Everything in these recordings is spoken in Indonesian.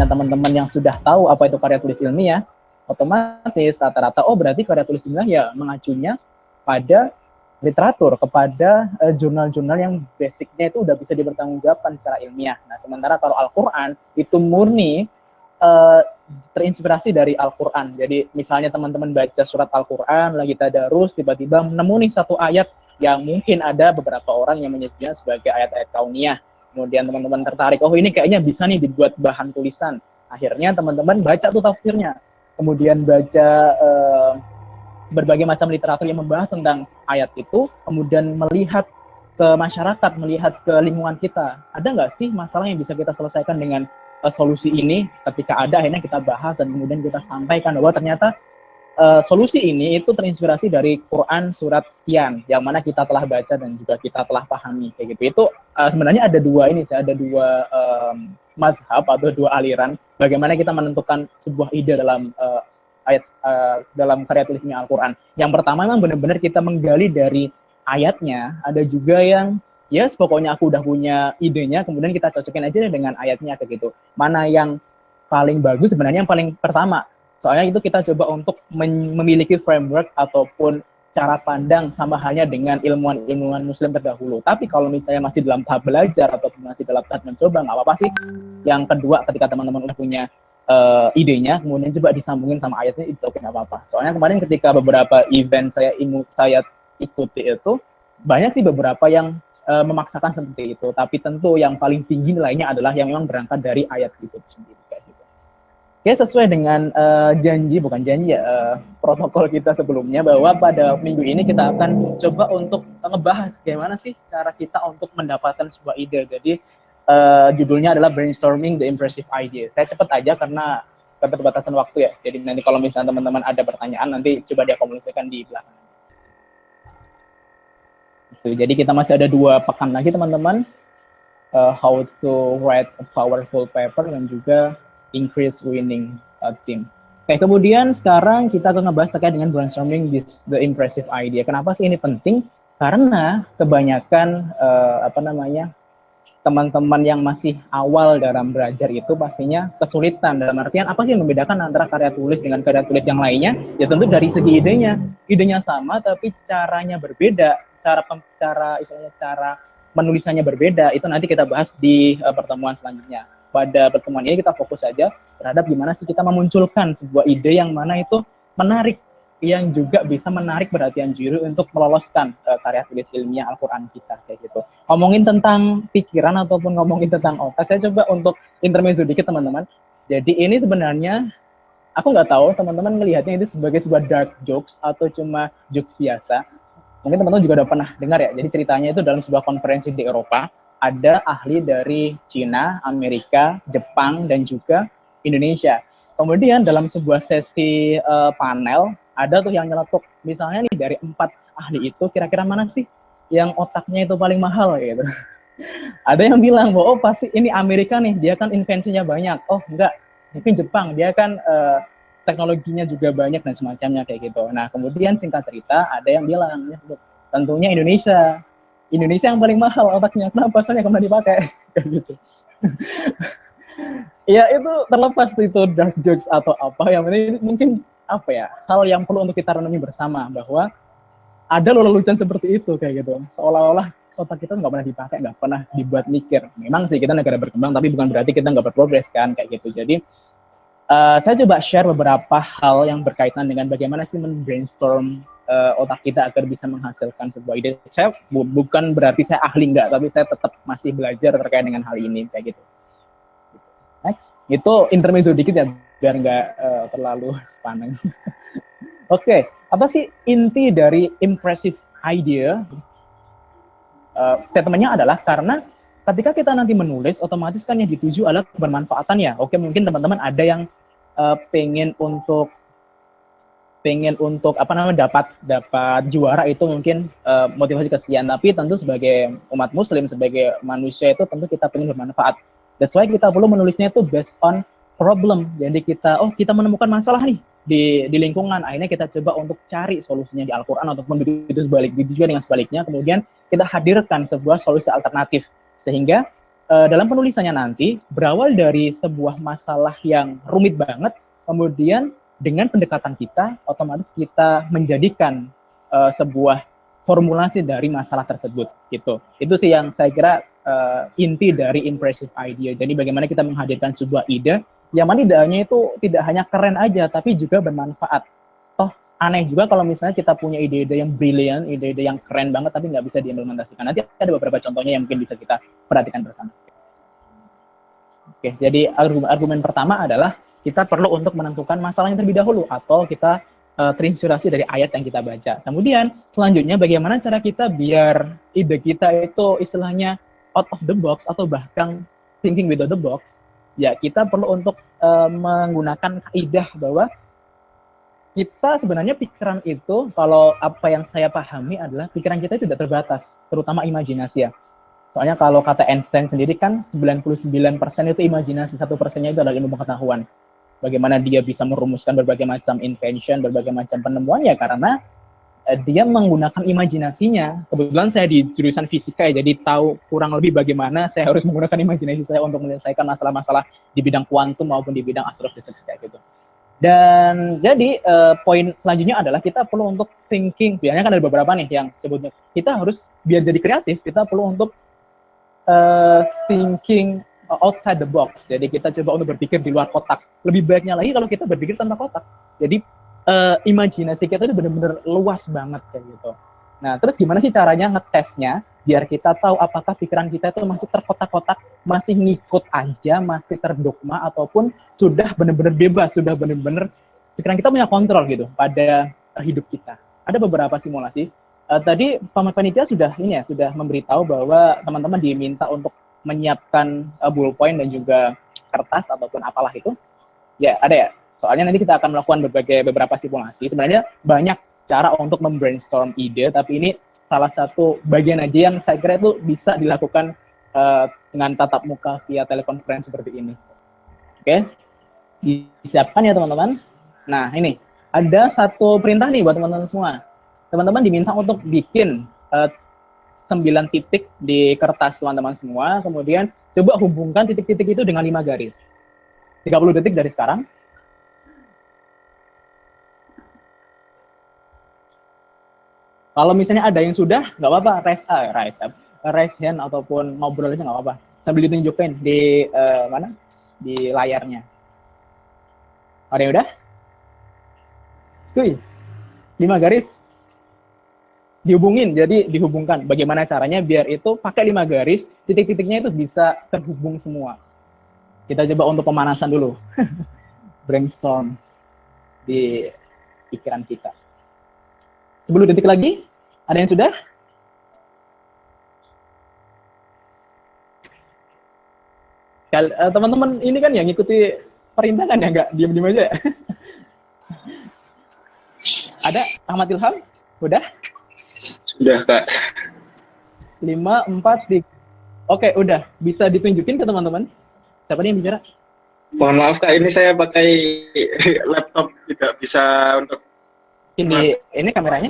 misalnya teman-teman yang sudah tahu apa itu karya tulis ilmiah, otomatis rata-rata berarti karya tulis ilmiah ya mengacunya pada literatur, kepada jurnal-jurnal yang basicnya itu udah bisa dipertanggungjawabkan secara ilmiah. Nah, sementara kalau Al-Quran itu murni terinspirasi dari Al-Quran. Jadi misalnya teman-teman baca surat Al-Quran, lagi tadarus, tiba-tiba nemu nih satu ayat yang mungkin ada beberapa orang yang menyebutnya sebagai ayat-ayat kauniyah. Kemudian teman-teman tertarik, oh ini kayaknya bisa nih dibuat bahan tulisan. Akhirnya teman-teman baca tuh tafsirnya. Kemudian baca berbagai macam literatur yang membahas tentang ayat itu, kemudian melihat ke masyarakat, melihat ke lingkungan kita. Ada nggak sih masalah yang bisa kita selesaikan dengan solusi ini? Ketika ada, akhirnya kita bahas dan kemudian kita sampaikan bahwa ternyata solusi ini itu terinspirasi dari Quran surat sekian, yang mana kita telah baca dan juga kita telah pahami. Kayak gitu. Itu sebenarnya ada dua mazhab atau dua aliran bagaimana kita menentukan sebuah ide dalam dalam karya tulisnya Al-Quran. Yang pertama memang benar-benar kita menggali dari ayatnya. Ada juga yang yes, pokoknya aku udah punya idenya, kemudian kita cocokin aja dengan ayatnya kayak gitu. Mana yang paling bagus sebenarnya yang paling pertama. Soalnya itu kita coba untuk memiliki framework ataupun cara pandang sama halnya dengan ilmuwan-ilmuwan muslim terdahulu. Tapi kalau misalnya masih dalam tahap belajar ataupun masih dalam tahap mencoba, nggak apa-apa sih. Yang kedua, ketika teman-teman udah punya idenya, kemudian coba disambungin sama ayatnya, itu oke, nggak apa-apa. Soalnya kemarin ketika beberapa event saya ikuti itu, banyak sih beberapa yang memaksakan seperti itu. Tapi tentu yang paling tinggi nilainya adalah yang memang berangkat dari ayat itu sendiri. Kayak gitu. Oke, sesuai dengan protokol kita sebelumnya, bahwa pada minggu ini kita akan coba untuk ngebahas bagaimana sih cara kita untuk mendapatkan sebuah ide. Jadi judulnya adalah Brainstorming the Impressive Idea. Saya cepat aja karena keterbatasan waktu ya. Jadi nanti kalau misalnya teman-teman ada pertanyaan, nanti coba dia komunikasikan di belakang. Jadi kita masih ada 2 pekan lagi teman-teman. How to write a powerful paper dan juga increase winning team. Oke, kemudian sekarang kita akan ngebahas terkait dengan brainstorming the impressive idea. Kenapa sih ini penting? Karena kebanyakan teman-teman yang masih awal dalam belajar itu pastinya kesulitan. Dalam artian apa sih yang membedakan antara karya tulis dengan karya tulis yang lainnya? Ya tentu dari segi idenya. Idenya sama tapi caranya berbeda. Cara menulisannya berbeda. Itu nanti kita bahas di pertemuan selanjutnya. Pada pertemuan ini kita fokus saja terhadap gimana sih kita memunculkan sebuah ide yang mana itu menarik, yang juga bisa menarik perhatian juri untuk meloloskan karya tulis ilmiah Al-Quran kita kayak gitu. Ngomongin tentang pikiran ataupun ngomongin tentang otak, saya coba untuk intermezzo dikit teman-teman. Jadi ini sebenarnya aku nggak tahu teman-teman melihatnya itu sebagai sebuah dark jokes atau cuma jokes biasa. Mungkin teman-teman juga udah pernah dengar ya. Jadi ceritanya itu dalam sebuah konferensi di Eropa, ada ahli dari Cina, Amerika, Jepang, dan juga Indonesia. Kemudian dalam sebuah sesi panel, ada tuh yang nyeletuk, misalnya nih dari 4 ahli itu, kira-kira mana sih yang otaknya itu paling mahal gitu. Ada yang bilang bahwa pasti ini Amerika nih, dia kan invensinya banyak. Oh enggak, mungkin Jepang, dia kan teknologinya juga banyak dan semacamnya kayak gitu. Nah kemudian singkat cerita, ada yang bilang, ya, tentunya Indonesia yang paling mahal otaknya, kenapa soalnya kembali dipakai kayak gitu. Ya itu terlepas itu dark jokes atau apa, yang ini mungkin hal yang perlu untuk kita renungi bersama, bahwa ada lelucon seperti itu kayak gitu, seolah-olah otak kita nggak pernah dipakai, nggak pernah dibuat mikir. Memang sih kita negara berkembang, tapi bukan berarti kita nggak berprogres kan kayak gitu. Jadi saya coba share beberapa hal yang berkaitan dengan bagaimana sih men-brainstorm otak kita agar bisa menghasilkan sebuah ide. Saya bukan berarti saya ahli nggak, tapi saya tetap masih belajar terkait dengan hal ini kayak gitu. Next, itu intermezzo dikit ya, biar nggak terlalu sepaneng. Oke, apa sih inti dari impressive idea? Statementnya adalah karena ketika kita nanti menulis, otomatis kan yang dituju adalah kebermanfaatan ya. Oke, mungkin teman-teman ada yang pengen untuk dapat juara, itu mungkin motivasi kesian. Tapi tentu sebagai umat muslim, sebagai manusia itu tentu kita pengen bermanfaat. That's why kita perlu menulisnya itu based on problem. Jadi kita menemukan masalah nih di lingkungan, akhirnya kita coba untuk cari solusinya di Al-Quran ataupun begitu juga dengan sebaliknya, kemudian kita hadirkan sebuah solusi alternatif sehingga dalam penulisannya nanti berawal dari sebuah masalah yang rumit banget, kemudian dengan pendekatan kita, otomatis kita menjadikan sebuah formulasi dari masalah tersebut, gitu. Itu sih yang saya kira inti dari impressive idea. Jadi bagaimana kita menghadirkan sebuah ide yang mana idenya itu tidak hanya keren aja, tapi juga bermanfaat. Toh aneh juga kalau misalnya kita punya ide-ide yang brilian, ide-ide yang keren banget, tapi nggak bisa diimplementasikan. Nanti ada beberapa contohnya yang mungkin bisa kita perhatikan bersama. Oke, jadi argumen pertama adalah kita perlu untuk menentukan masalahnya terlebih dahulu, atau kita terinspirasi dari ayat yang kita baca. Kemudian selanjutnya bagaimana cara kita biar ide kita itu istilahnya out of the box atau bahkan thinking without the box. Ya, kita perlu untuk menggunakan kaidah bahwa kita sebenarnya pikiran itu, kalau apa yang saya pahami adalah pikiran kita tidak terbatas, terutama imajinasi ya. Soalnya kalau kata Einstein sendiri kan 99% itu imajinasi, 1%-nya itu adalah ilmu pengetahuan. Bagaimana dia bisa merumuskan berbagai macam invention, berbagai macam penemuan ya karena dia menggunakan imajinasinya. Kebetulan saya di jurusan fisika ya, jadi tahu kurang lebih bagaimana saya harus menggunakan imajinasi saya untuk menyelesaikan masalah-masalah di bidang kuantum maupun di bidang astrofisika kayak gitu. Dan jadi poin selanjutnya adalah kita perlu untuk thinking. Biasanya kan ada beberapa nih yang sebutnya kita harus biar jadi kreatif, kita perlu untuk thinking outside the box. Jadi kita coba untuk berpikir di luar kotak. Lebih baiknya lagi kalau kita berpikir tanpa kotak. Jadi imajinasi kita itu benar-benar luas banget kayak gitu. Nah, terus gimana sih caranya ngetesnya biar kita tahu apakah pikiran kita itu masih terkotak-kotak, masih ngikut aja, masih terdogma, ataupun sudah benar-benar bebas, sudah benar-benar pikiran kita punya kontrol gitu pada hidup kita. Ada beberapa simulasi. Tadi panitia sudah sudah memberitahu bahwa teman-teman diminta untuk menyiapkan ballpoint dan juga kertas ataupun apalah itu. Ya, ada ya. Soalnya nanti kita akan melakukan beberapa simulasi. Sebenarnya banyak cara untuk membrainstorm ide, tapi ini salah satu bagian aja yang saya kira itu bisa dilakukan dengan tatap muka via telekonferensi seperti ini. Oke, disiapkan ya teman-teman. Nah, ini ada satu perintah nih buat teman-teman semua. Teman-teman diminta untuk bikin 9 titik di kertas teman-teman semua, kemudian coba hubungkan titik-titik itu dengan 5 garis. 30 detik dari sekarang. Kalau misalnya ada yang sudah, nggak apa-apa, raise hand ataupun ngobrol aja nggak apa-apa. Sambil ditunjukin di mana? Di layarnya. Ada yang udah? Skuy. 5 garis. Dihubungin, jadi dihubungkan. Bagaimana caranya biar itu pakai 5 garis, titik-titiknya itu bisa terhubung semua. Kita coba untuk pemanasan dulu. Brainstorm di pikiran kita. 10 detik lagi, ada yang sudah? Teman-teman ini kan yang ngikuti perintah kan ya, nggak diam-diam aja ya? Ada Ahmad Ilham? Udah? Sudah, Kak. 5, 4, 3. Oke, udah. Bisa ditunjukin ke teman-teman? Siapa nih yang bicara? Mohon maaf, Kak. Ini saya pakai laptop, tidak bisa untuk... Ini kameranya?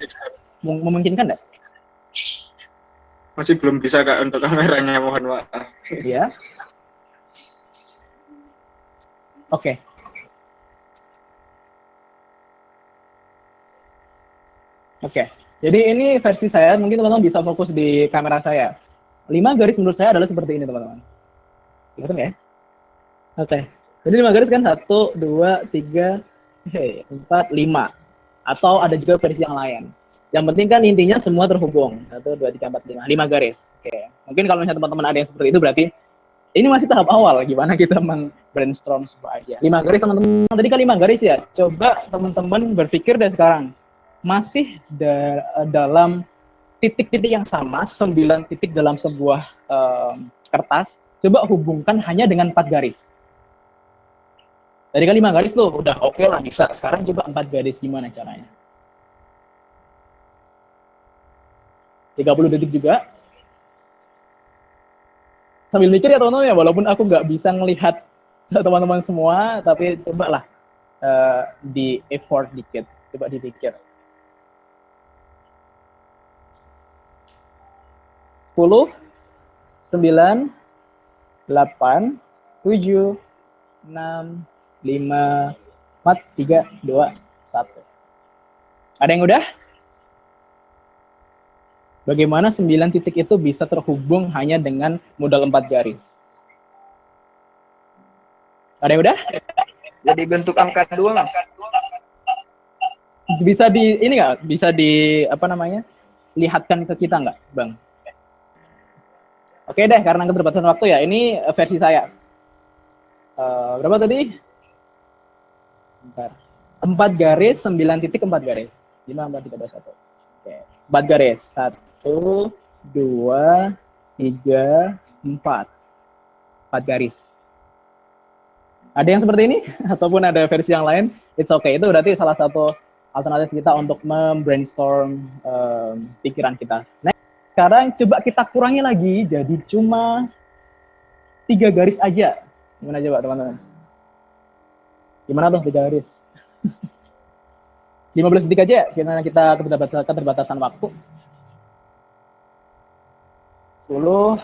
Memungkinkan nggak? Masih belum bisa, Kak, untuk kameranya. Mohon maaf. Iya. Oke. Oke. Jadi ini versi saya, mungkin teman-teman bisa fokus di kamera saya. 5 garis menurut saya adalah seperti ini, teman-teman. Kelihatan ya? Oke. Jadi 5 garis kan 1, 2, 3, 4, 5. Atau ada juga versi yang lain. Yang penting kan intinya semua terhubung. 1, 2, 3, 4, 5. 5 garis. Oke. Mungkin kalau misalnya teman-teman ada yang seperti itu, berarti ini masih tahap awal. Gimana kita brainstorm sebuah idea. 5 garis, teman-teman. Tadi kan 5 garis ya. Coba teman-teman berpikir dari sekarang. Masih dalam titik-titik yang sama, 9 titik dalam sebuah kertas, coba hubungkan hanya dengan 4 garis. Tadi kan 5 garis tuh, udah oke lah, bisa. Sekarang coba 4 garis, gimana caranya? 30 detik juga. Sambil mikir ya teman-teman ya, walaupun aku nggak bisa ngelihat teman-teman semua, tapi cobalah di effort dikit, coba dipikir. 10, 9, 8, 7, 6, 5, 4, 3, 2, 1. Ada yang udah? Bagaimana 9 titik itu bisa terhubung hanya dengan modal 4 garis? Ada yang udah? Jadi bentuk angka 2, Mas. Bisa di ini nggak? Bisa di apa namanya? Lihatkan ke kita nggak, Bang? Oke deh, karena keterbatasan waktu ya. Ini versi saya. Berapa tadi? Bentar. 4 garis, 9 titik, 4 garis. 5, 4, 3, 2, 1. Oke. 4 garis. 1, 2, 3, 4. 4 garis. Ada yang seperti ini? Ataupun ada versi yang lain? It's okay. Itu berarti salah satu alternatif kita untuk membrainstorm pikiran kita. Next, sekarang coba kita kurangi lagi, jadi cuma 3 garis aja. Gimana coba teman-teman? Gimana tuh 3 garis? 15 detik aja, karena kita keterbatasan waktu. 10,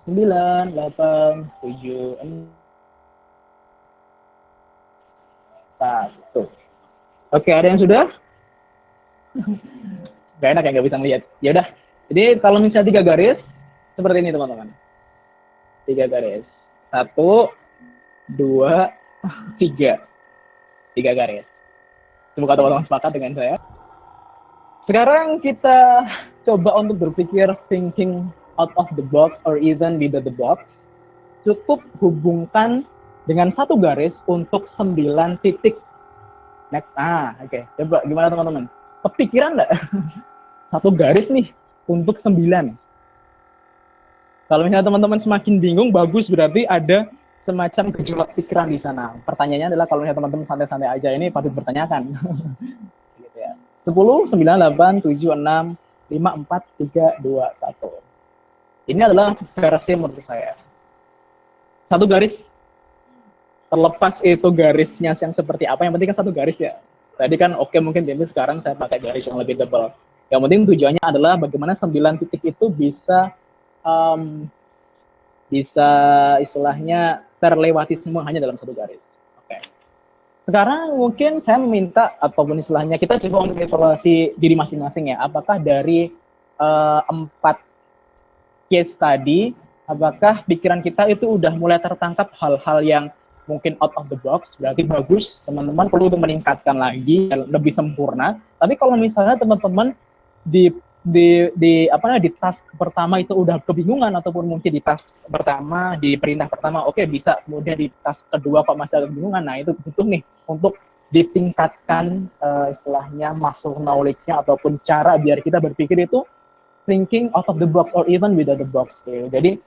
9, 8, 7, 6, 1. Oke, ada yang sudah? Gak enak ya, nggak bisa melihat. Ya udah. Jadi kalau misalnya 3 garis, seperti ini teman-teman. 3 garis. 1, 2, 3. 3 garis. Semoga teman-teman sepakat dengan saya. Sekarang kita coba untuk berpikir thinking out of the box or even within the box. Cukup hubungkan dengan 1 garis untuk 9 titik. Next. Oke. Coba gimana teman-teman? Kepikiran nggak? 1 garis nih untuk 9. Kalau misalnya teman-teman semakin bingung, bagus, berarti ada semacam gejolak pikiran di sana. Pertanyaannya adalah kalau misalnya teman-teman santai-santai aja, ini patut bertanyakan. Gitu ya. 10, 9, 8, 7, 6, 5, 4, 3, 2, 1. Ini adalah versi menurut saya. 1 garis. Terlepas itu garisnya yang seperti apa, yang penting kan 1 garis ya. Tadi kan oke, mungkin jadi sekarang saya pakai garis yang lebih tebal. Yang penting tujuannya adalah bagaimana 9 titik itu bisa istilahnya terlewati semua hanya dalam 1 garis. Oke. Sekarang mungkin saya meminta ataupun istilahnya kita coba untuk evaluasi diri masing-masing ya. Apakah dari 4 case tadi, apakah pikiran kita itu udah mulai tertangkap hal-hal yang mungkin out of the box, berarti bagus, teman-teman perlu untuk meningkatkan lagi, lebih sempurna. Tapi kalau misalnya teman-teman di task pertama itu udah kebingungan, ataupun mungkin di task pertama, di perintah pertama, oke, bisa, kemudian di task kedua kok masih ada kebingungan, nah itu butuh nih untuk ditingkatkan istilahnya muscle knowledge-nya ataupun cara biar kita berpikir itu thinking out of the box or even without the box. Jadi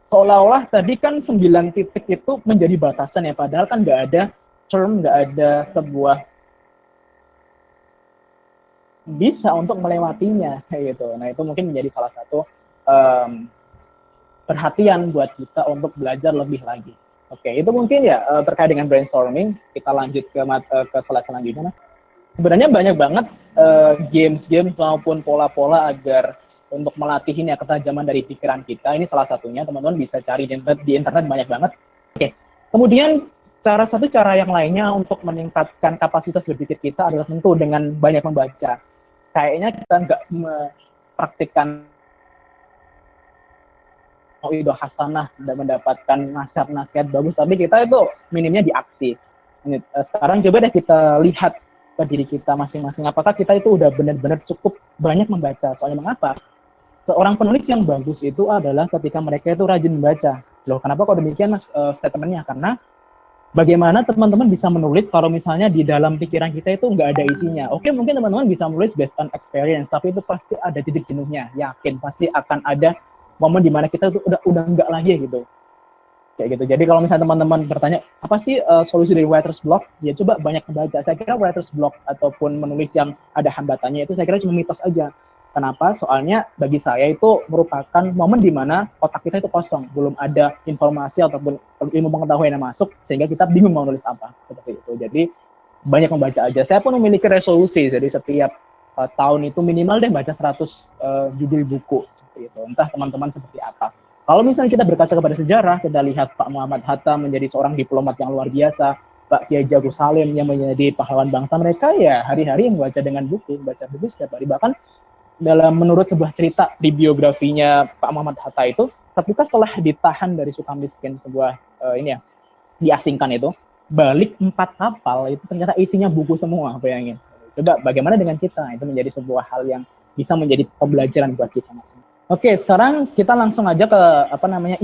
seolah-olah tadi kan 9 titik itu menjadi batasan ya, padahal kan nggak ada term, nggak ada sebuah bisa untuk melewatinya kayak gitu. Nah itu mungkin menjadi salah satu perhatian buat kita untuk belajar lebih lagi. Oke, itu mungkin ya terkait dengan brainstorming. Kita lanjut ke slide selanjutnya. Sebenarnya banyak banget games-games maupun pola-pola agar untuk melatih ini ya ketajaman dari pikiran kita. Ini salah satunya, teman-teman bisa cari di internet banyak banget. Oke. Kemudian satu cara yang lainnya untuk meningkatkan kapasitas berpikir kita adalah tentu dengan banyak membaca. Kayaknya kita nggak mempraktikkan itu hasanah dan mendapatkan nasihat-nasihat bagus, tapi kita itu minimnya di aksi. Sekarang coba deh kita lihat ke diri kita masing-masing, apakah kita itu udah benar-benar cukup banyak membaca. Soalnya mengapa? Seorang penulis yang bagus itu adalah ketika mereka itu rajin membaca. Loh, kenapa kok demikian Mas statementnya? Karena bagaimana teman-teman bisa menulis kalau misalnya di dalam pikiran kita itu nggak ada isinya. Oke, mungkin teman-teman bisa menulis based on experience, tapi itu pasti ada titik jenuhnya. Yakin, pasti akan ada momen di mana kita itu udah nggak lagi gitu. Kayak gitu. Jadi kalau misalnya teman-teman bertanya, apa sih solusi dari writer's block? Ya coba banyak membaca. Saya kira writer's block ataupun menulis yang ada hambatannya itu saya kira cuma mitos aja. Kenapa? Soalnya bagi saya itu merupakan momen di mana otak kita itu kosong, belum ada informasi ataupun ilmu pengetahuan yang masuk, sehingga kita bingung mau nulis apa, seperti itu. Jadi banyak membaca aja. Saya pun memiliki resolusi, jadi setiap tahun itu minimal deh baca 100 judul buku, seperti itu. Entah teman-teman seperti apa. Kalau misalnya kita berkaca kepada sejarah, kita lihat Pak Muhammad Hatta menjadi seorang diplomat yang luar biasa, Pak Kiai Jago Salim yang menjadi pahlawan bangsa, mereka ya hari-hari membaca dengan buku, baca buku setiap hari. Bahkan menurut sebuah cerita di biografinya Pak Muhammad Hatta itu, ketika setelah ditahan dari Sukamiskin, sebuah diasingkan itu, balik 4 kapal itu ternyata isinya buku semua, bayangin. Coba bagaimana dengan kita? Itu menjadi sebuah hal yang bisa menjadi pembelajaran buat kita masing-masing. Oke, sekarang kita langsung aja ke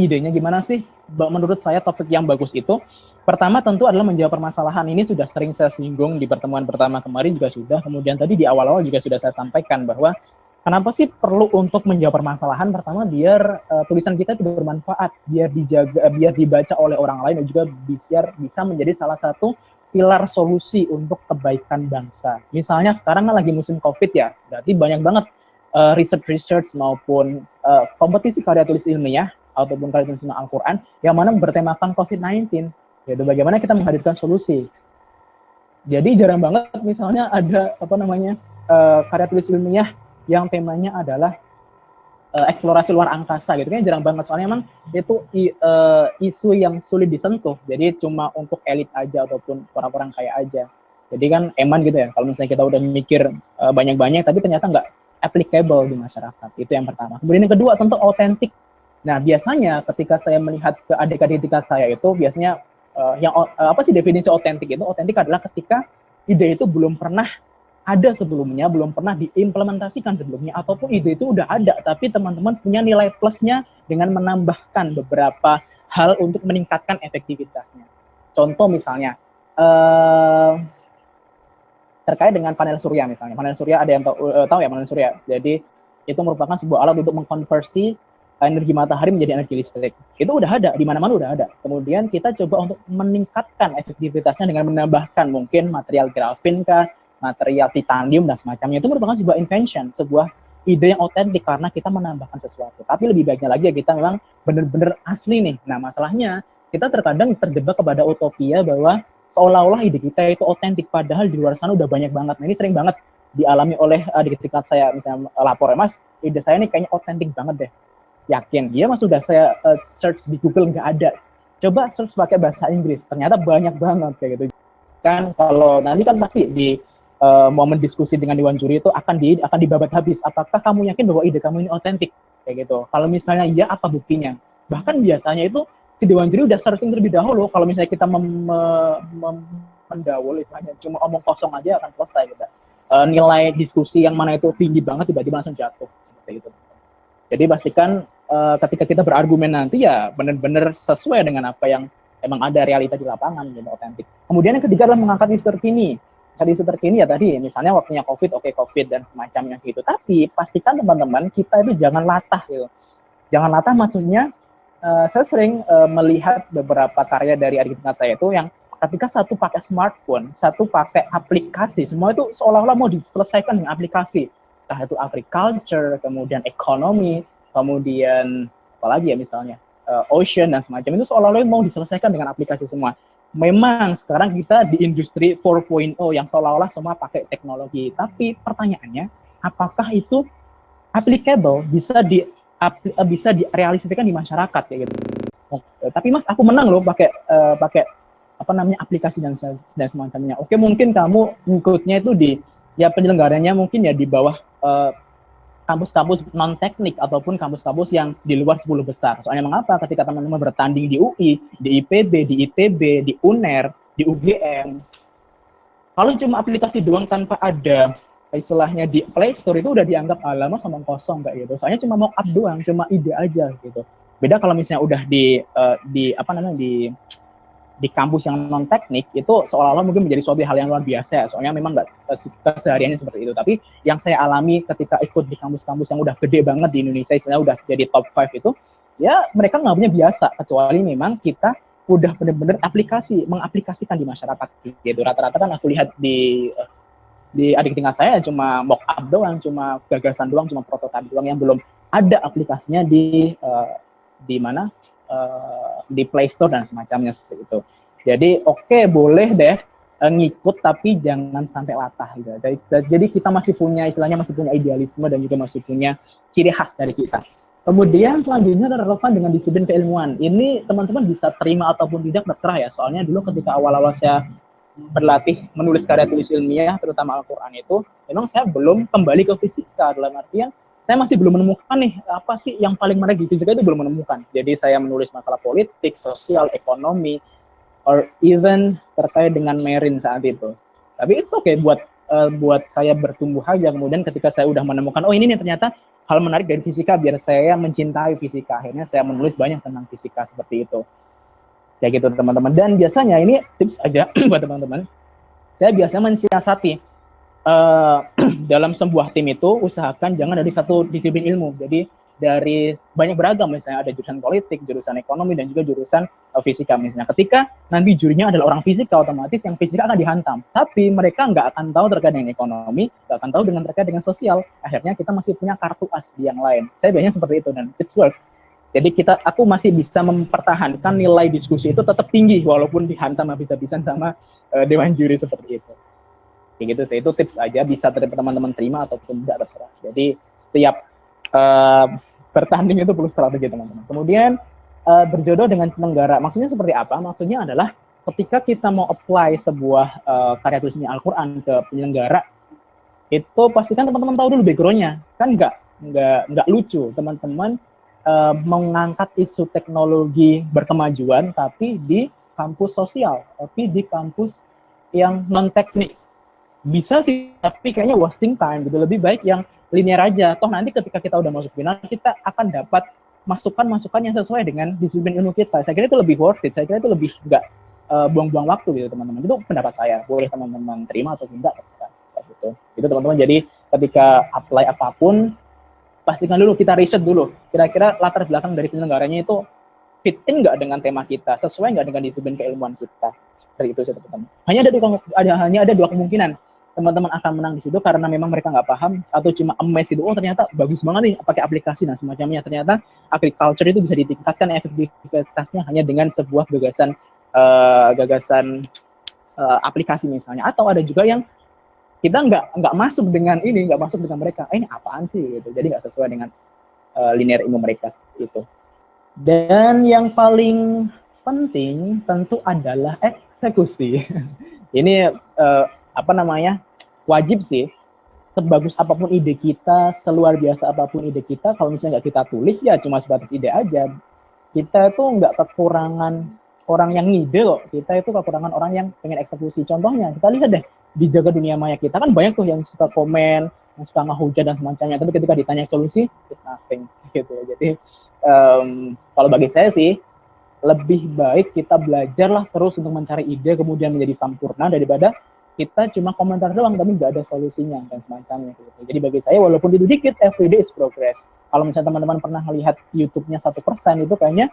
idenya gimana sih? Menurut saya topik yang bagus itu, pertama tentu adalah menjawab permasalahan. Ini sudah sering saya singgung di pertemuan pertama kemarin juga sudah, kemudian tadi di awal-awal juga sudah saya sampaikan bahwa kenapa sih perlu untuk menjawab permasalahan? Pertama, biar tulisan kita itu bermanfaat, biar dijaga, biar dibaca oleh orang lain, dan juga bisa menjadi salah satu pilar solusi untuk kebaikan bangsa. Misalnya sekarang kan lagi musim COVID ya, berarti banyak banget research maupun kompetisi karya tulis ilmiah ataupun karya tulis ilmiah Al-Quran yang mana bertemakan COVID-19, yaitu bagaimana kita menghadirkan solusi. Jadi jarang banget misalnya ada karya tulis ilmiah yang temanya adalah eksplorasi luar angkasa gitu kan, jarang banget, soalnya emang itu isu yang sulit disentuh, jadi cuma untuk elit aja ataupun orang-orang kaya aja. Jadi kan eman gitu ya, kalau misalnya kita udah mikir banyak-banyak tapi ternyata nggak applicable di masyarakat. Itu yang pertama. Kemudian yang kedua tentu autentik. Nah, biasanya ketika saya melihat ke adik-adik tingkat saya itu biasanya apa sih definisi autentik itu? Autentik adalah ketika ide itu belum pernah ada sebelumnya, belum pernah diimplementasikan sebelumnya, ataupun ide itu udah ada tapi teman-teman punya nilai plusnya dengan menambahkan beberapa hal untuk meningkatkan efektivitasnya. Contoh misalnya terkait dengan panel surya misalnya. Panel surya, ada yang tahu ya panel surya? Jadi itu merupakan sebuah alat untuk mengkonversi energi matahari menjadi energi listrik. Itu udah ada, di mana-mana udah ada. Kemudian kita coba untuk meningkatkan efektivitasnya dengan menambahkan mungkin material grafin kah, material titanium dan semacamnya. Itu merupakan sebuah invention, sebuah ide yang otentik karena kita menambahkan sesuatu. Tapi lebih baiknya lagi ya kita memang benar-benar asli nih. Nah, masalahnya kita terkadang terjebak kepada utopia bahwa seolah-olah ide kita itu otentik, padahal di luar sana udah banyak banget. Nah, ini sering banget dialami oleh adik tingkat saya, misalnya lapor, Mas, ide saya ini kayaknya otentik banget deh. Yakin? Iya Mas, sudah saya search di Google nggak ada. Coba search pakai bahasa Inggris, ternyata banyak banget kayak gitu. Kan kalau nanti kan pasti di momen diskusi dengan Dewan Juri itu akan dibabat habis. Apakah kamu yakin bahwa ide kamu ini otentik? Kayak gitu. Kalau misalnya iya, apa buktinya? Bahkan biasanya itu si Dewan Juri udah searching terlebih dahulu. Kalau misalnya kita mendawul, istilahnya cuma omong kosong aja akan selesai gitu. Nilai diskusi yang mana itu tinggi banget tiba-tiba langsung jatuh seperti itu. Jadi pastikan ketika kita berargumen nanti ya benar-benar sesuai dengan apa yang emang ada realita di lapangan, gitu, otentik. Kemudian yang ketiga adalah mengangkat isu terkini. Isu terkini ya tadi, misalnya waktunya COVID, oke COVID dan semacamnya gitu. Tapi pastikan teman-teman kita itu jangan latah gitu. Jangan latah maksudnya saya sering melihat beberapa karya dari adik tingkat saya itu yang ketika satu pakai smartphone, satu pakai aplikasi, semua itu seolah-olah mau diselesaikan dengan aplikasi. Entah itu agriculture, kemudian ekonomi, kemudian apalagi ya misalnya ocean dan semacam itu seolah-olah mau diselesaikan dengan aplikasi semua. Memang sekarang kita di industri 4.0 yang seolah-olah semua pakai teknologi, tapi pertanyaannya apakah itu applicable, bisa direalisasikan di masyarakat ya gitu. Tapi Mas, aku menang loh pakai aplikasi dan semacamnya. Oke, mungkin kamu ngikutnya itu di penyelenggaranya mungkin ya di bawah kampus-kampus non teknik ataupun kampus-kampus yang di luar 10 besar. Soalnya mengapa ketika teman-teman bertanding di UI, di IPB, di ITB, di UNER, di UGM, kalau cuma aplikasi doang tanpa ada istilahnya di Play Store itu udah dianggap lama omong kosong kayak gitu. Soalnya cuma mock up doang, cuma ide aja gitu. Beda kalau misalnya udah di kampus yang non teknik itu seolah-olah mungkin menjadi suatu hal yang luar biasa. Soalnya memang nggak kesehariannya seperti itu. Tapi yang saya alami ketika ikut di kampus-kampus yang udah gede banget di Indonesia, istilahnya udah jadi top 5 itu, ya mereka nggak punya biasa kecuali memang kita udah benar-benar mengaplikasikan di masyarakat gitu. Rata-rata kan aku lihat di adik tingkat saya cuma mock up doang, cuma gagasan doang, cuma prototipe doang yang belum ada aplikasinya di Play Store dan semacamnya seperti itu. Jadi oke, boleh deh ngikut tapi jangan sampai latah gitu. Jadi kita masih punya istilahnya masih punya idealisme dan juga masih punya ciri khas dari kita. Kemudian selanjutnya ada relevan dengan disiplin keilmuan. Ini teman-teman bisa terima ataupun tidak, terserah ya. Soalnya dulu ketika awal-awal saya berlatih menulis karya tulis ilmiah, terutama Al-Quran itu, memang saya belum kembali ke fisika. Dalam artian, saya masih belum menemukan nih, apa sih yang paling menarik di fisika itu belum menemukan. Jadi saya menulis masalah politik, sosial, ekonomi, or even terkait dengan marine saat itu. Tapi itu oke buat saya bertumbuh aja. Kemudian ketika saya udah menemukan, oh ini nih ternyata hal menarik dari fisika, biar saya mencintai fisika. Akhirnya saya menulis banyak tentang fisika seperti itu. Ya gitu teman-teman. Dan biasanya ini tips aja buat teman-teman. Saya biasanya mensiasati dalam sebuah tim itu usahakan jangan dari satu disiplin ilmu. Jadi dari banyak beragam, misalnya ada jurusan politik, jurusan ekonomi, dan juga jurusan fisika misalnya. Ketika nanti jurinya adalah orang fisika, otomatis yang fisika akan dihantam. Tapi mereka nggak akan tahu terkait dengan ekonomi, nggak akan tahu terkait dengan sosial. Akhirnya kita masih punya kartu as di yang lain. Saya biasanya seperti itu, dan it's work. Jadi aku masih bisa mempertahankan nilai diskusi itu tetap tinggi, walaupun dihantam habis-habisan sama dewan juri seperti itu. Kayak gitu sih, itu tips aja, bisa teman-teman terima ataupun tidak, terserah. Jadi setiap bertanding itu perlu strategi teman-teman. Kemudian berjodoh dengan penyelenggara, maksudnya seperti apa? Maksudnya adalah ketika kita mau apply sebuah karya tulisnya Al-Quran ke penyelenggara, itu pastikan teman-teman tahu dulu background-nya. Kan nggak lucu teman-teman mengangkat isu teknologi berkemajuan tapi di kampus sosial, tapi di kampus yang non teknik. Bisa sih, tapi kayaknya wasting time gitu. Lebih baik yang linear aja. Toh nanti ketika kita udah masuk final, kita akan dapat masukan-masukan yang sesuai dengan disiplin ilmu kita. Saya kira itu lebih worth it. Saya kira itu lebih nggak buang-buang waktu gitu teman-teman. Itu pendapat saya. Boleh teman-teman terima atau tidak, terserah. Gitu. Itu teman-teman. Jadi ketika apply apapun, pastikan dulu, kita riset dulu. Kira-kira latar belakang dari penyelenggaranya itu fit in nggak dengan tema kita, sesuai nggak dengan disiplin keilmuan kita. Seperti itu sih teman-teman. Hanya ada dua kemungkinan. Teman-teman akan menang di situ karena memang mereka nggak paham, atau cuma amazed gitu, oh ternyata bagus banget nih pakai aplikasi, nah semacamnya. Ternyata agriculture itu bisa ditingkatkan efektivitasnya hanya dengan sebuah gagasan aplikasi misalnya. Atau ada juga yang kita nggak masuk dengan ini, nggak masuk dengan mereka, ini apaan sih gitu, jadi nggak sesuai dengan linear ilmu mereka itu. Dan yang paling penting tentu adalah eksekusi. Ini wajib sih. Sebagus apapun ide kita, seluar biasa apapun ide kita, kalau misalnya nggak kita tulis, ya cuma sebatas ide aja. Kita itu nggak kekurangan orang yang ngide loh, kita itu kekurangan orang yang pengen eksekusi. Contohnya, kita lihat deh, di jaga dunia maya kita kan banyak tuh yang suka komen, yang suka ngehujat dan semacamnya, tapi ketika ditanya solusi, it's nothing gitu. Jadi kalau bagi saya sih, lebih baik kita belajarlah terus untuk mencari ide, kemudian menjadi sempurna, daripada kita cuma komentar doang tapi nggak ada solusinya dan semacamnya gitu. Jadi bagi saya, walaupun itu dikit, every day is progress. Kalau misalnya teman-teman pernah melihat YouTube-nya 1%, itu kayaknya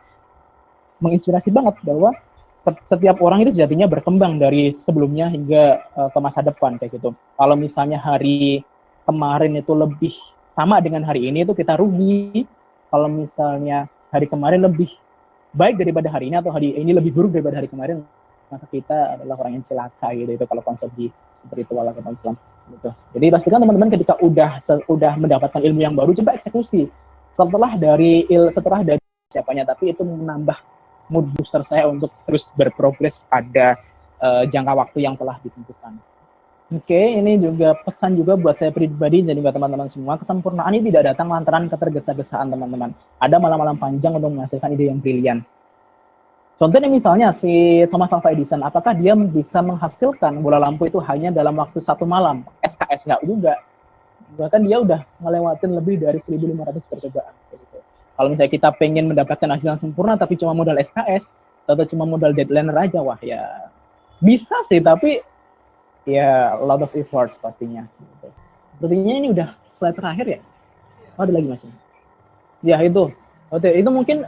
menginspirasi banget bahwa setiap orang itu sejatinya berkembang dari sebelumnya hingga ke masa depan kayak gitu. Kalau misalnya hari kemarin itu lebih sama dengan hari ini, itu kita rugi. Kalau misalnya hari kemarin lebih baik daripada hari ini, atau hari ini lebih buruk daripada hari kemarin, maka kita adalah orang yang celaka gitu. Itu kalau konsep di spiritual agama Islam gitu. Jadi pastikan teman-teman ketika udah mendapatkan ilmu yang baru, coba eksekusi setelah dari siapanya, tapi itu menambah mood booster saya untuk terus berprogres pada jangka waktu yang telah ditentukan. Oke, ini juga pesan juga buat saya pribadi dan juga teman-teman semua. Kesempurnaan ini tidak datang lantaran ketergesa-gesaan teman-teman. Ada malam-malam panjang untuk menghasilkan ide yang brilian. Contohnya misalnya si Thomas Alva Edison, apakah dia bisa menghasilkan bola lampu itu hanya dalam waktu 1 malam? SKS nggak juga. Bahkan dia udah ngelewatin lebih dari 1.500 percobaan. Gitu. Kalau misalnya kita pengen mendapatkan hasil yang sempurna tapi cuma modal SKS atau cuma modal deadliner aja, wah ya bisa sih, tapi ya a lot of efforts pastinya. Gitu. Sepertinya ini udah slide terakhir ya? Oh, ada lagi masih? Ya itu. Oke, itu mungkin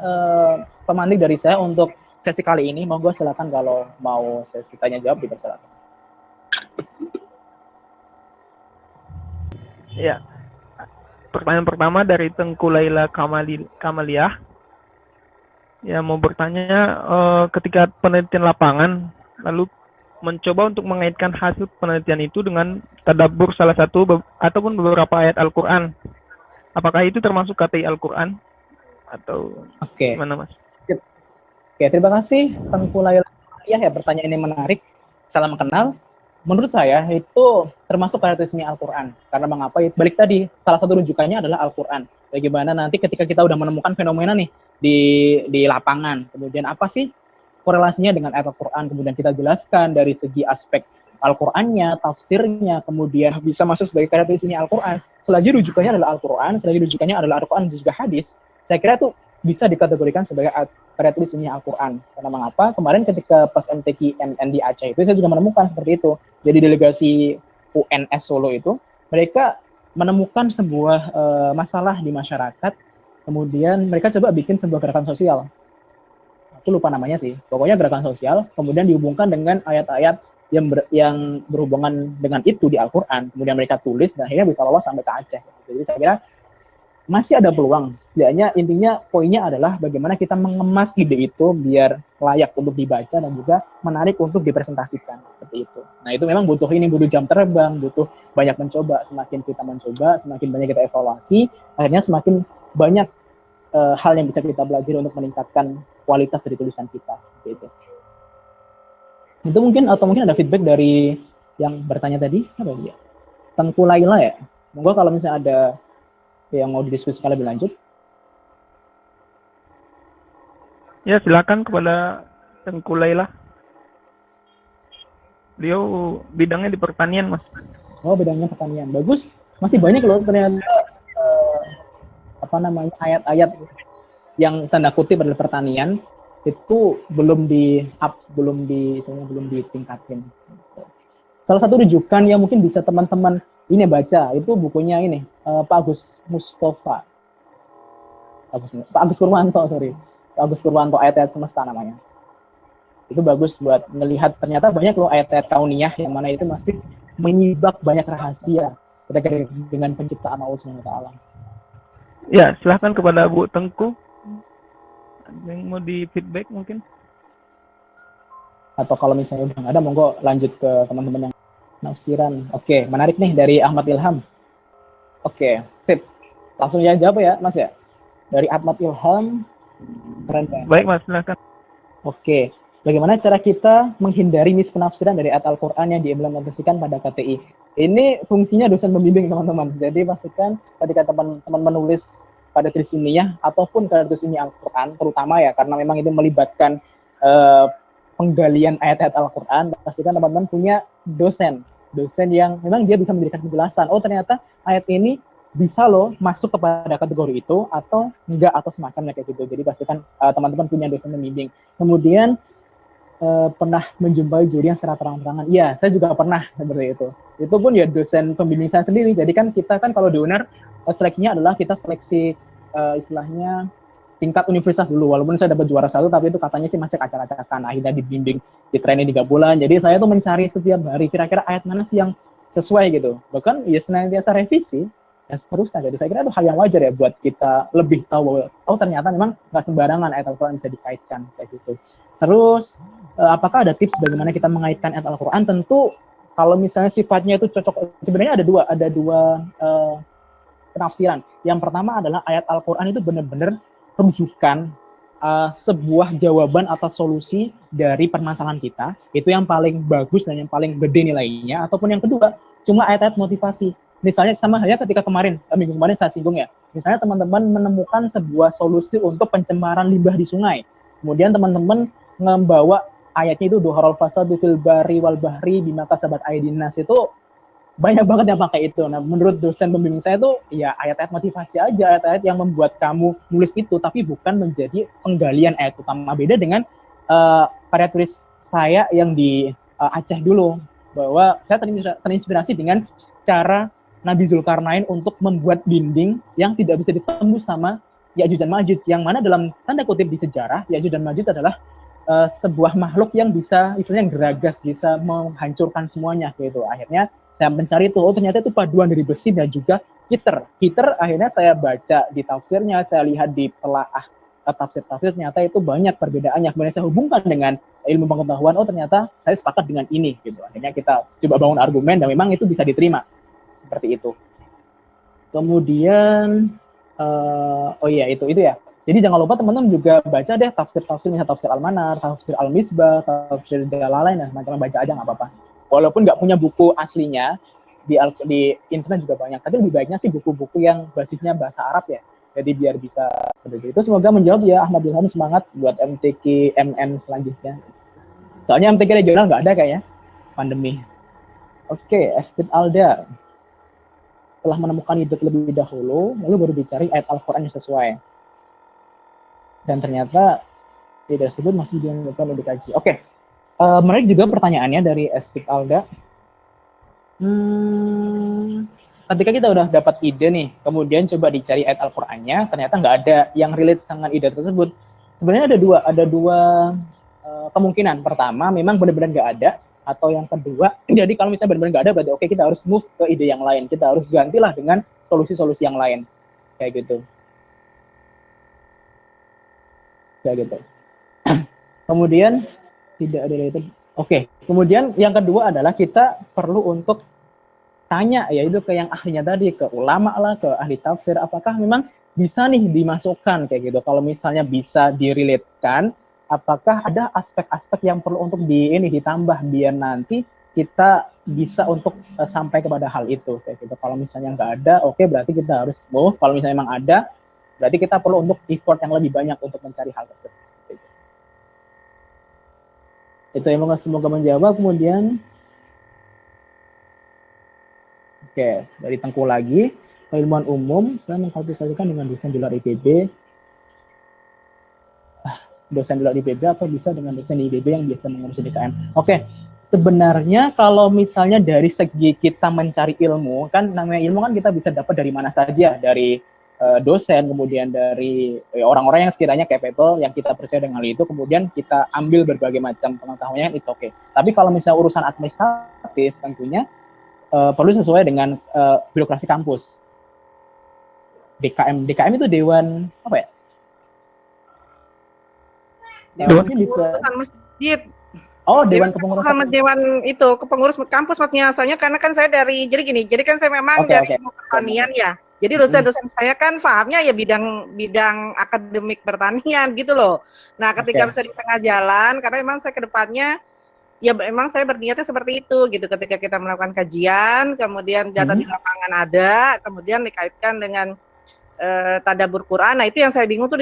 pemantik dari saya untuk sesi kali ini. Monggo silakan kalau mau sesi tanya jawab, dipersilakan. Ya, pertanyaan pertama dari Tengku Laila Kamaliah. Ya, mau bertanya, ketika penelitian lapangan, lalu mencoba untuk mengaitkan hasil penelitian itu dengan tadabbur salah satu ataupun beberapa ayat Al-Quran. Apakah itu termasuk KTI Al-Quran? atau Oke. gimana Mas? Oke, terima kasih Tengku Laila ya pertanyaan ini menarik. Salam kenal. Menurut saya itu termasuk karakteristik Al-Quran. Karena mengapa? Balik tadi, salah satu rujukannya adalah Al-Quran. Bagaimana nanti ketika kita udah menemukan fenomena nih di lapangan, kemudian apa sih korelasinya dengan ayat Al-Quran, kemudian kita jelaskan dari segi aspek Al-Qurannya, tafsirnya, kemudian bisa masuk sebagai karakteristik Al-Quran. Selagi rujukannya adalah Al-Quran, selagi rujukannya adalah Al-Quran dan juga hadis, saya kira itu bisa dikategorikan sebagai karya tulis ini Al-Quran. Karena mengapa? Kemarin ketika pas MTQ MN di Aceh itu saya juga menemukan seperti itu. Jadi delegasi UNS Solo itu, mereka menemukan sebuah masalah di masyarakat, kemudian mereka coba bikin sebuah gerakan sosial. Aku lupa namanya sih, pokoknya gerakan sosial, kemudian dihubungkan dengan ayat-ayat yang berhubungan dengan itu di Al-Quran, kemudian mereka tulis, dan akhirnya bisa lolos sampai ke Aceh. Jadi saya kira masih ada peluang. Setidaknya intinya poinnya adalah bagaimana kita mengemas ide itu biar layak untuk dibaca dan juga menarik untuk dipresentasikan seperti itu. Nah itu memang butuh jam terbang, butuh banyak mencoba. Semakin kita mencoba, semakin banyak kita evaluasi, akhirnya semakin banyak hal yang bisa kita belajar untuk meningkatkan kualitas dari tulisan kita seperti itu. Itu mungkin ada feedback dari yang bertanya tadi, siapa dia? Tengku Laila ya. Monggo kalau misalnya ada yang mau didiskusikan lebih lanjut. Ya, silakan kepada Tengku Laila. Beliau bidangnya di pertanian, Mas. Oh, bidangnya pertanian. Bagus. Masih banyak loh ternyata ayat-ayat yang tanda kutip adalah pertanian itu belum ditingkatin. Salah satu rujukan yang mungkin bisa teman-teman ini baca itu bukunya ini Pak Agus Purwanto ayat-ayat semesta namanya. Itu bagus buat melihat ternyata banyak loh ayat-ayat kauniyah yang mana itu masih menyibak banyak rahasia terkait dengan penciptaan Allah SWT. Ya, silahkan kepada Bu Tengku. Ada yang mau di feedback mungkin? Atau kalau misalnya udah nggak ada, monggo lanjut ke teman-teman yang nafsiran. Oke, menarik nih dari Ahmad Ilham. Oke, sip. Langsung aja jawab ya, Mas ya. Dari Ahmad Ilham, keren banget. Baik, Mas, silakan. Oke, bagaimana cara kita menghindari mispenafsiran dari ayat Al-Quran yang diimplementasikan pada KTI? Ini fungsinya dosen pembimbing, teman-teman. Jadi pastikan ketika teman-teman menulis pada trisomiyah ataupun pada trisomiyah Al-Quran, terutama ya, karena memang itu melibatkan penggalian ayat-ayat Al-Quran, pastikan teman-teman punya dosen yang memang dia bisa memberikan penjelasan. Oh, ternyata ayat ini bisa loh masuk kepada kategori itu atau enggak atau semacamnya kayak gitu. Jadi pastikan teman-teman punya dosen pembimbing. Kemudian pernah menjumpai juri yang secara terang-terangan. Iya, saya juga pernah seperti itu. Itu pun ya dosen pembimbing saya sendiri. Jadi kan kita kan kalau di UNER seleksinya adalah kita seleksi istilahnya tingkat universitas dulu. Walaupun saya dapat juara 1, tapi itu katanya sih masih acak-acakan. Akhirnya dibimbing, di training 3 bulan. Jadi saya tuh mencari setiap hari kira-kira ayat mana sih yang sesuai gitu. Bahkan ya senantiasa revisi dan seterusnya. Jadi saya kira itu hal yang wajar ya buat kita lebih tahu bahwa oh ternyata memang nggak sembarangan ayat Al-Quran bisa dikaitkan kayak gitu. Terus apakah ada tips bagaimana kita mengaitkan ayat Al-Quran? Tentu kalau misalnya sifatnya itu cocok, sebenarnya ada dua penafsiran. Yang pertama adalah ayat Al-Quran itu benar-benar rujukan sebuah jawaban atau solusi dari permasalahan kita, itu yang paling bagus dan yang paling gede nilainya. Ataupun yang kedua, cuma ayat-ayat motivasi. Misalnya sama halnya ketika minggu kemarin saya singgung ya, misalnya teman-teman menemukan sebuah solusi untuk pencemaran limbah di sungai, kemudian teman-teman membawa ayatnya itu duharul fasadu fil bari wal bahri bima kasabat aydin nas, itu banyak banget yang pakai itu. Nah, menurut dosen pembimbing saya itu ya ayat-ayat motivasi aja, ayat-ayat yang membuat kamu nulis itu, tapi bukan menjadi penggalian ayat utama. Beda dengan karya tulis saya yang di Aceh dulu, bahwa saya terinspirasi dengan cara Nabi Zulkarnain untuk membuat dinding yang tidak bisa ditembus sama Ya'juj dan Ma'juj, yang mana dalam tanda kutip di sejarah Ya'juj dan Ma'juj adalah sebuah makhluk yang bisa istilahnya geragas, bisa menghancurkan semuanya gitu. Akhirnya saya mencari itu, oh ternyata itu paduan dari besi dan juga kiter. Akhirnya saya baca di tafsirnya, saya lihat di telaah tafsir-tafsir, ternyata itu banyak perbedaannya. Kemudian saya hubungkan dengan ilmu pengetahuan, oh ternyata saya sepakat dengan ini gitu. Akhirnya kita coba bangun argumen dan memang itu bisa diterima seperti itu. Kemudian oh iya itu ya. Jadi jangan lupa teman-teman juga baca deh tafsir-tafsir, misalnya tafsir Al-Manar, tafsir Al-Misbah, tafsir Jalalain, dan semacamnya, baca aja nggak apa-apa. Walaupun nggak punya buku aslinya, di internet juga banyak, tapi lebih baiknya sih buku-buku yang basisnya bahasa Arab ya. Jadi biar bisa seperti itu. Semoga menjawab ya Ahmad Ilham, semangat buat MTQ MN selanjutnya. Soalnya MTQ regional nggak ada kayaknya, pandemi. Oke, Estit Alda. Telah menemukan ide terlebih dahulu, lalu baru dicari ayat Al-Quran yang sesuai. Dan ternyata ide tersebut masih dianggap perlu dikaji. Oke, menarik juga pertanyaannya dari Estit Alda. Ketika kita udah dapat ide nih, kemudian coba dicari ayat Al-Qur'annya, ternyata nggak ada yang relate dengan ide tersebut. Sebenarnya ada dua kemungkinan. Pertama, memang benar-benar nggak ada, atau yang kedua, jadi kalau misalnya benar-benar nggak ada, berarti oke, kita harus move ke ide yang lain. Kita harus gantilah dengan solusi-solusi yang lain, kayak gitu. Kayak gitu. Kemudian tidak ada related. Oke, kemudian yang kedua adalah kita perlu untuk tanya, yaitu ke yang ahlinya tadi, ke ulama lah, ke ahli tafsir, apakah memang bisa nih dimasukkan kayak gitu. Kalau misalnya bisa direlatekan, apakah ada aspek-aspek yang perlu untuk ditambah biar nanti kita bisa untuk sampai kepada hal itu kayak gitu. Kalau misalnya nggak ada, oke, berarti kita harus move. Kalau misalnya memang ada, berarti kita perlu untuk effort yang lebih banyak untuk mencari hal tersebut. Itu yang semoga menjawab. Kemudian oke, dari Tengku lagi, keilmuan umum saya mengkategorisasikan dengan dosen di luar IPB, dosen di luar IPB atau bisa dengan dosen di IPB yang biasa mengurus DKM. Oke, sebenarnya kalau misalnya dari segi kita mencari ilmu, kan namanya ilmu kan kita bisa dapat dari mana saja, dari dosen, kemudian dari orang-orang yang sekiranya capable, yang kita percaya dengan itu, kemudian kita ambil berbagai macam pengetahuannya, it's okay. Tapi kalau misalnya urusan administratif, tentunya perlu sesuai dengan birokrasi kampus. DKM itu Dewan apa ya? Dewan Kepengurusan Masjid. Oh, Dewan Kepengurusan. Dewan itu kepengurus kampus maksudnya. Soalnya karena kan saya jadi kan saya memang dari ilmu pertanian ya. Jadi dosen-dosen saya kan pahamnya ya bidang akademik pertanian gitu loh. Nah, ketika bisa di tengah jalan, karena memang saya ke depannya ya memang saya berniatnya seperti itu gitu. Ketika kita melakukan kajian, kemudian data di lapangan ada, kemudian dikaitkan dengan tadabbur Quran. Nah, itu yang saya bingung tuh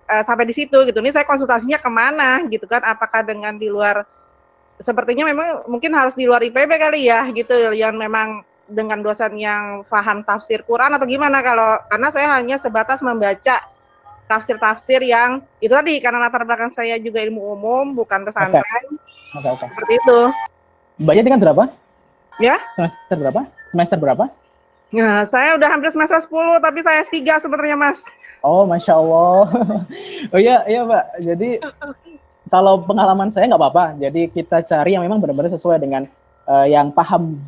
sampai di situ gitu. Ini saya konsultasinya kemana gitu kan? Apakah dengan di luar, sepertinya memang mungkin harus di luar IPB kali ya gitu, yang memang dengan dosen yang paham tafsir Quran atau gimana? Karena saya hanya sebatas membaca tafsir-tafsir yang itu tadi, karena latar belakang saya juga ilmu umum, bukan pesantren. Seperti itu. Mbaknya tingkat berapa? Ya? Semester berapa? Nah, saya udah hampir semester 10, tapi saya S3 sebenarnya, Mas. Oh, Masya Allah. Oh iya Mbak. Jadi kalau pengalaman saya nggak apa-apa. Jadi kita cari yang memang benar-benar sesuai dengan yang paham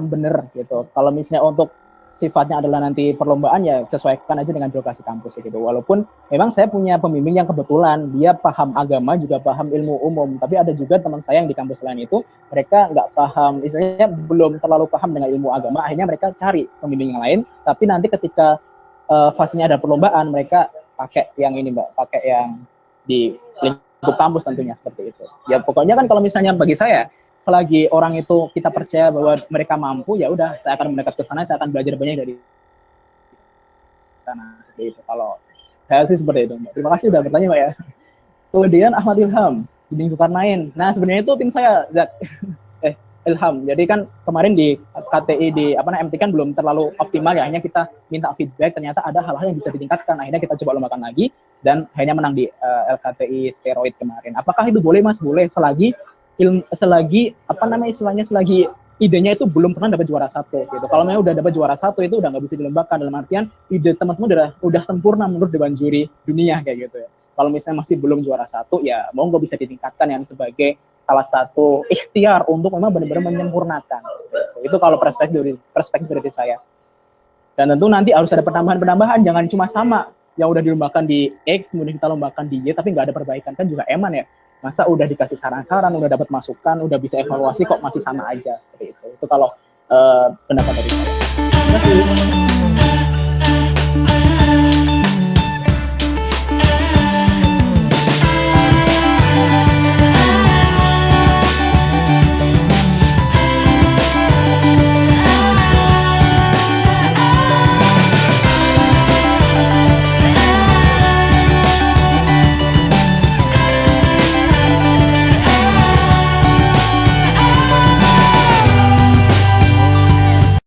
bener gitu. Kalau misalnya untuk sifatnya adalah nanti perlombaan, ya sesuaikan aja dengan birokrasi kampus gitu. Walaupun memang saya punya pembimbing yang kebetulan dia paham agama juga paham ilmu umum, tapi ada juga teman saya yang di kampus lain itu mereka nggak paham, istilahnya belum terlalu paham dengan ilmu agama, akhirnya mereka cari pembimbing yang lain, tapi nanti ketika fasenya ada perlombaan mereka pakai yang ini Mbak, pakai yang di lingkup kampus tentunya seperti itu. Ya pokoknya kan kalau misalnya bagi saya, selagi orang itu kita percaya bahwa mereka mampu, ya udah saya akan mendekat ke sana, saya akan belajar banyak dari sana. Seperti itu. Kalau saya sih seperti itu, Mbak. Terima kasih sudah bertanya, Mbak ya. Kemudian Ahmad Ilham, Dinding Zulkarnain. Nah sebenarnya itu tim saya, Ilham. Jadi kan kemarin di KTI di MT kan belum terlalu optimal ya, hanya kita minta feedback, ternyata ada hal-hal yang bisa ditingkatkan. Akhirnya kita coba lombakan lagi dan akhirnya menang di LKTI steroid kemarin. Apakah itu boleh, Mas? Boleh, selagi selagi idenya itu belum pernah dapat juara 1 gitu. Kalau memang udah dapat juara 1 itu udah nggak bisa dilombakan, dalam artian ide teman-teman udah sempurna menurut Dewan Juri Dunia kayak gitu ya. Kalau misalnya masih belum juara 1 ya monggo bisa ditingkatkan yang sebagai salah satu ikhtiar untuk memang benar-benar menyempurnakan. Itu kalau perspektif dari saya. Dan tentu nanti harus ada penambahan, jangan cuma sama yang udah dilombakan di X kemudian kita lombakan di Y tapi nggak ada perbaikan, kan juga eman ya. Masa udah dikasih saran-saran, udah dapat masukan, udah bisa evaluasi kok masih sama aja seperti itu. Itu kalau pendapat dari saya. Terima kasih.